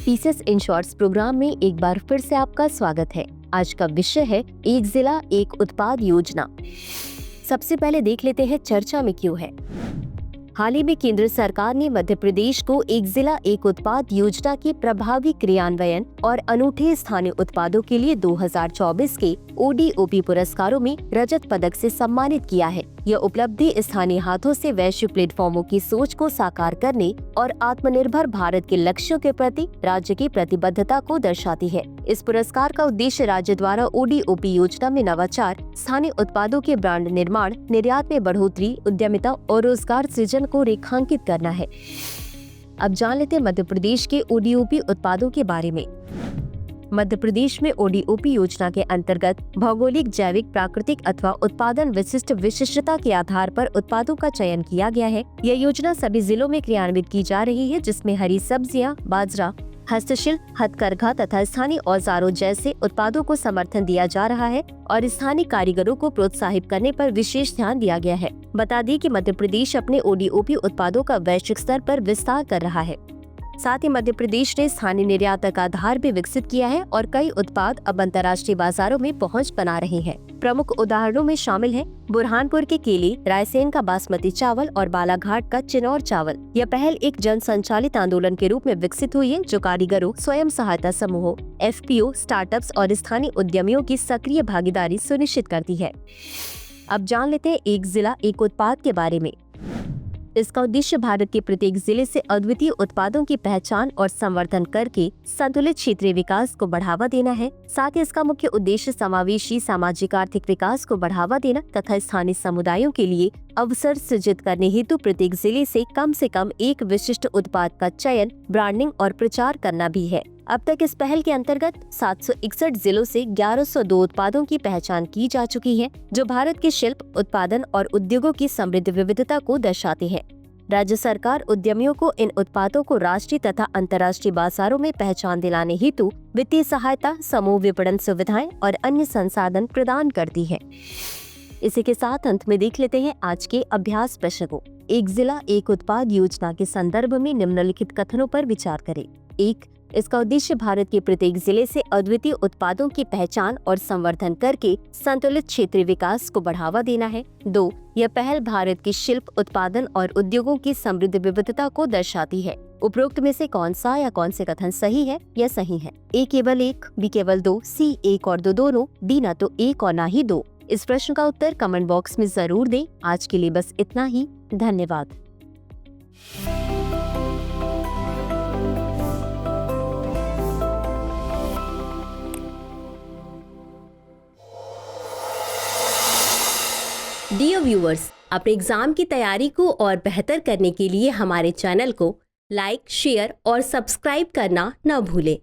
Pieces in shorts programme में एक बार फिर से आपका स्वागत है। आज का विषय है एक जिला एक उत्पाद योजना। सबसे पहले देख लेते हैं चर्चा में क्यों है। हाल ही में केंद्र सरकार ने मध्य प्रदेश को एक जिला एक उत्पाद योजना के प्रभावी क्रियान्वयन और अनूठे स्थानीय उत्पादों के लिए 2024 के ODOP पुरस्कारों में रजत पदक से सम्मानित किया है। यह उपलब्धि स्थानीय हाथों से वैश्विक प्लेटफॉर्मों की सोच को साकार करने और आत्मनिर्भर भारत के लक्ष्यों के प्रति राज्य की प्रतिबद्धता को दर्शाती है। इस पुरस्कार का उद्देश्य राज्य द्वारा ODOP योजना में नवाचार, स्थानीय उत्पादों के ब्रांड निर्माण, निर्यात में बढ़ोतरी, उद्यमिता और रोजगार सृजन को रेखांकित करना है। अब जान लेते हैं मध्य प्रदेश के ODOP उत्पादों के बारे में। मध्य प्रदेश में ODOP योजना के अंतर्गत भौगोलिक, जैविक, प्राकृतिक अथवा उत्पादन विशिष्ट विशिष्टता के आधार पर उत्पादों का चयन किया गया है। यह योजना सभी जिलों में क्रियान्वित की जा रही है, जिसमें हरी सब्जियां, बाजरा, हस्तशिल्प, हथकरघा तथा स्थानीय औजारों जैसे उत्पादों को समर्थन दिया जा रहा है और स्थानीय कारीगरों को प्रोत्साहित करने पर विशेष ध्यान दिया गया है। बता दें कि मध्य प्रदेश अपने ODOP उत्पादों का वैश्विक स्तर पर विस्तार कर रहा है। साथ ही मध्य प्रदेश ने स्थानीय निर्यात का आधार भी विकसित किया है और कई उत्पाद अब अंतर्राष्ट्रीय बाजारों में पहुंच बना रहे हैं। प्रमुख उदाहरणों में शामिल हैं बुरहानपुर के केले, रायसेन का बासमती चावल और बालाघाट का चिनौर चावल। यह पहल एक जन संचालित आंदोलन के रूप में विकसित हुई है, जो कारीगरों, स्वयं सहायता समूहों, FPO, स्टार्टअप्स और स्थानीय उद्यमियों की सक्रिय भागीदारी सुनिश्चित करती है। अब जान लेते हैं एक जिला एक उत्पाद के बारे में। इसका उद्देश्य भारत के प्रत्येक जिले से अद्वितीय उत्पादों की पहचान और संवर्धन करके संतुलित क्षेत्रीय विकास को बढ़ावा देना है। साथ ही इसका मुख्य उद्देश्य समावेशी सामाजिक आर्थिक विकास को बढ़ावा देना तथा स्थानीय समुदायों के लिए अवसर सृजित करने हेतु प्रत्येक जिले से कम एक विशिष्ट उत्पाद का चयन, ब्रांडिंग और प्रचार करना भी है। अब तक इस पहल के अंतर्गत 761 जिलों से 1102 उत्पादों की पहचान की जा चुकी है, जो भारत के शिल्प, उत्पादन और उद्योगों की समृद्ध विविधता को दर्शाते हैं। राज्य सरकार उद्यमियों को इन उत्पादों को राष्ट्रीय तथा अंतर्राष्ट्रीय बाजारों में पहचान दिलाने हेतु वित्तीय सहायता, समूह विपणन सुविधाएं और अन्य संसाधन प्रदान करती है। इसी के साथ अंत में देख लेते हैं आज के अभ्यास प्रश्न को। एक जिला एक उत्पाद योजना के संदर्भ में निम्नलिखित कथनों पर विचार करें। 1. इसका उद्देश्य भारत के प्रत्येक जिले से अद्वितीय उत्पादों की पहचान और संवर्धन करके संतुलित क्षेत्रीय विकास को बढ़ावा देना है। 2. यह पहल भारत के शिल्प, उत्पादन और उद्योगों की समृद्ध विविधता को दर्शाती है। उपरोक्त में से कौन सा या कौन से कथन सही है या सही है? A केवल 1, B केवल 2, C 1 और 2 दोनों, D ना तो 1 और ना ही 2। इस प्रश्न का उत्तर कमेंट बॉक्स में जरूर दें। आज के लिए बस इतना ही। धन्यवाद। डियर व्यूअर्स, अपने एग्जाम की तैयारी को और बेहतर करने के लिए हमारे चैनल को लाइक, शेयर और सब्सक्राइब करना न भूलें।